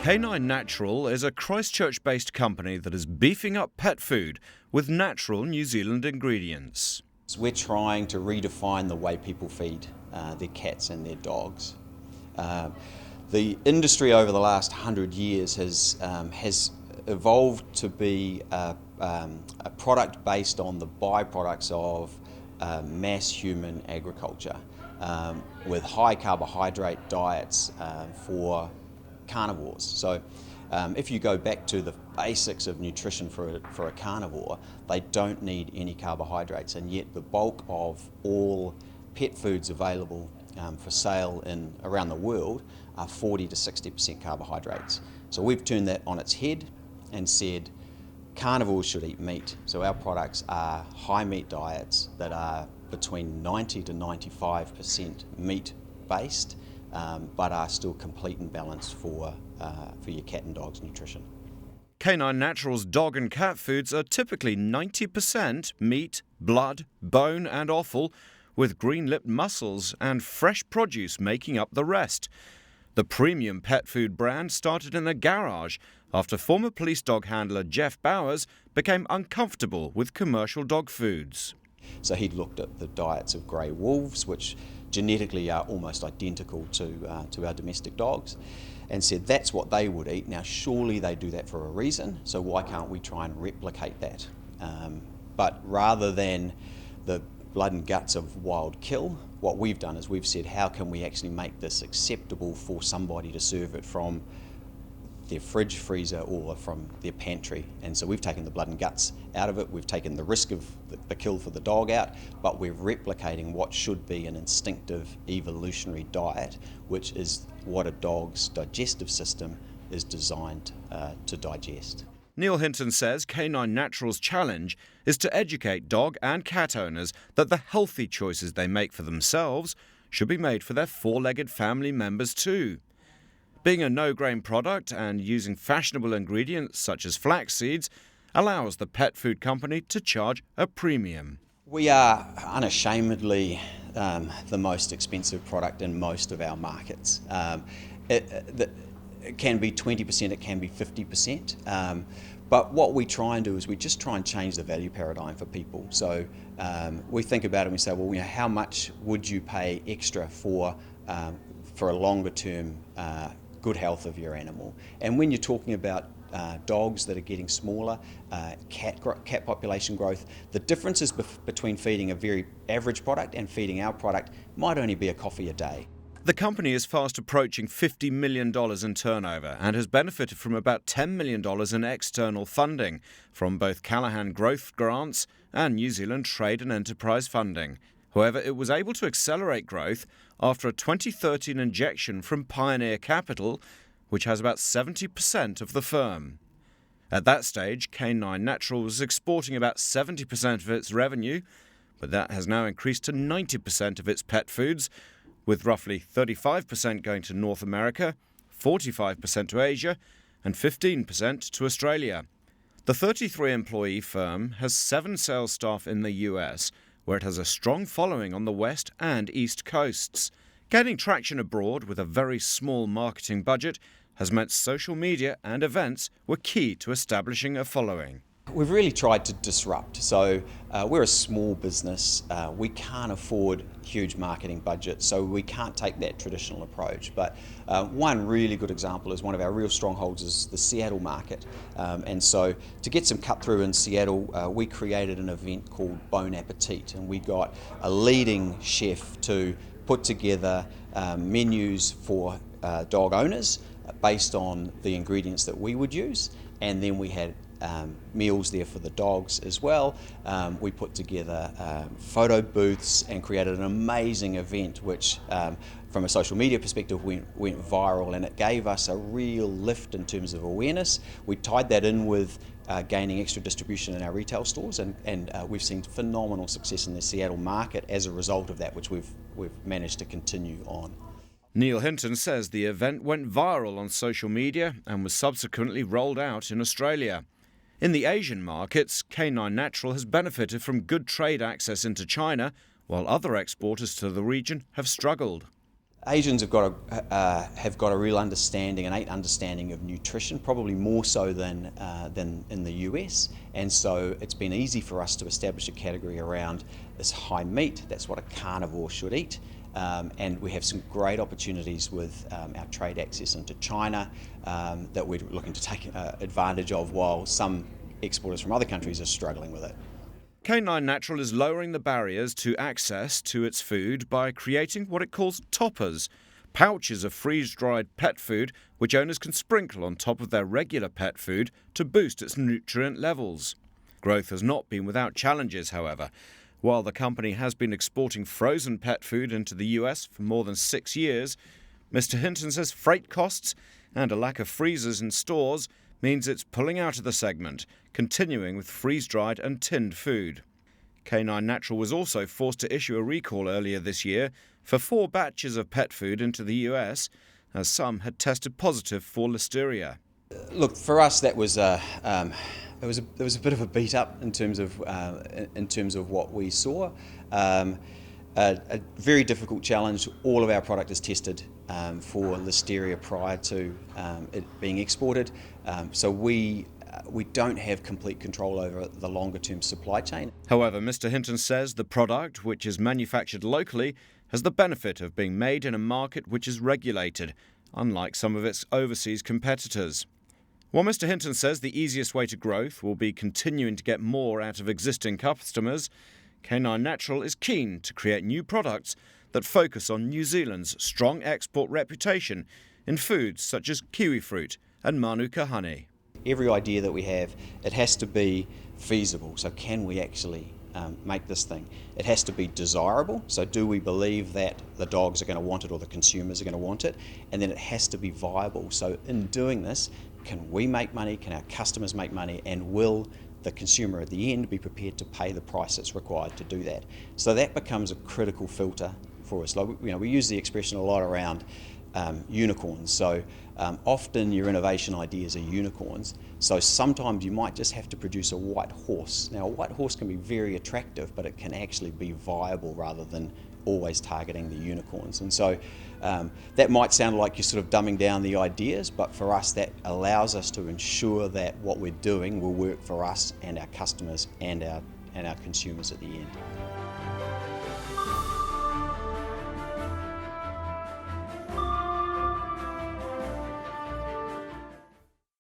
K9 Natural is a Christchurch-based company that is beefing up pet food with natural New Zealand ingredients. We're trying to redefine the way people feed their cats and their dogs. The industry over the last 100 years has evolved to be a product based on the byproducts of mass human agriculture with high carbohydrate diets for carnivores. So if you go back to the basics of nutrition for a carnivore, they don't need any carbohydrates, and yet the bulk of all pet foods available for sale around the world are 40 to 60% carbohydrates. So we've turned that on its head and said carnivores should eat meat. So our products are high meat diets that are between 90 to 95% meat based, but are still complete and balanced for your cat and dog's nutrition. K9 Natural's dog and cat foods are typically 90% meat, blood, bone and offal, with green-lipped mussels and fresh produce making up the rest. The premium pet food brand started in a garage after former police dog handler Jeff Bowers became uncomfortable with commercial dog foods. So he'd looked at the diets of grey wolves, which genetically are almost identical to our domestic dogs, and said that's what they would eat. Now surely they do that for a reason, so why can't we try and replicate that? But rather than the blood and guts of wild kill, what we've done is we've said how can we actually make this acceptable for somebody to serve it from their fridge, freezer or from their pantry. And so we've taken the blood and guts out of it, we've taken the risk of the kill for the dog out, but we're replicating what should be an instinctive evolutionary diet, which is what a dog's digestive system is designed to digest. Neil Hinton says K9 Natural's challenge is to educate dog and cat owners that the healthy choices they make for themselves should be made for their four-legged family members too. Being a no-grain product and using fashionable ingredients such as flax seeds allows the pet food company to charge a premium. We are unashamedly the most expensive product in most of our markets. It can be 20%, it can be 50%. But what we try and do is we just try and change the value paradigm for people. So we think about it and we say, well, how much would you pay extra for a longer term good health of your animal? And when you're talking about dogs that are getting smaller, cat population growth, the differences between feeding a very average product and feeding our product might only be a coffee a day. The company is fast approaching $50 million in turnover and has benefited from about $10 million in external funding from both Callaghan Growth Grants and New Zealand Trade and Enterprise funding. However, it was able to accelerate growth after a 2013 injection from Pioneer Capital, which has about 70% of the firm. At that stage, K9 Natural was exporting about 70% of its revenue, but that has now increased to 90% of its pet foods, with roughly 35% going to North America, 45% to Asia, and 15% to Australia. The 33-employee firm has 7 sales staff in the US, where it has a strong following on the west and east coasts. Gaining traction abroad with a very small marketing budget has meant social media and events were key to establishing a following. We've really tried to disrupt. So we're a small business, we can't afford huge marketing budgets, so we can't take that traditional approach. But one really good example is one of our real strongholds is the Seattle market. And so to get some cut through in Seattle, we created an event called Bon Appetit, and we got a leading chef to put together menus for dog owners based on the ingredients that we would use, and then we had meals there for the dogs as well. We put together photo booths and created an amazing event which from a social media perspective went viral, and it gave us a real lift in terms of awareness. We tied that in with gaining extra distribution in our retail stores, and we've seen phenomenal success in the Seattle market as a result of that, which we've managed to continue on. Neil Hinton says the event went viral on social media and was subsequently rolled out in Australia. In the Asian markets, K9 Natural has benefited from good trade access into China, while other exporters to the region have struggled. Asians have got a real understanding, an innate understanding of nutrition, probably more so than in the US. And so it's been easy for us to establish a category around this high meat. That's what a carnivore should eat. And we have some great opportunities with our trade access into China that we're looking to take advantage of, while some exporters from other countries are struggling with it. K9 Natural is lowering the barriers to access to its food by creating what it calls toppers, pouches of freeze-dried pet food which owners can sprinkle on top of their regular pet food to boost its nutrient levels. Growth has not been without challenges, however. While the company has been exporting frozen pet food into the US for more than 6 years, Mr. Hinton says freight costs and a lack of freezers in stores means it's pulling out of the segment, continuing with freeze-dried and tinned food. K9 Natural was also forced to issue a recall earlier this year for 4 batches of pet food into the US, as some had tested positive for listeria. Look, for us, that was there was a bit of a beat up in terms of what we saw. A very difficult challenge. All of our product is tested for listeria prior to it being exported, so we don't have complete control over the longer term supply chain. However, Mr. Hinton says the product, which is manufactured locally, has the benefit of being made in a market which is regulated, unlike some of its overseas competitors. While Mr. Hinton says the easiest way to growth will be continuing to get more out of existing customers, K9 Natural is keen to create new products that focus on New Zealand's strong export reputation in foods such as kiwi fruit and manuka honey. Every idea that we have, it has to be feasible. So can we actually make this thing? It has to be desirable. So do we believe that the dogs are going to want it or the consumers are going to want it? And then it has to be viable. So in doing this, can we make money? Can our customers make money? And will the consumer at the end be prepared to pay the price that's required to do that? So that becomes a critical filter for us. Like, we use the expression a lot around unicorns. So often your innovation ideas are unicorns. So sometimes you might just have to produce a white horse. Now, a white horse can be very attractive, but it can actually be viable rather than always targeting the unicorns. And so that might sound like you're sort of dumbing down the ideas, but for us that allows us to ensure that what we're doing will work for us and our customers and our consumers at the end.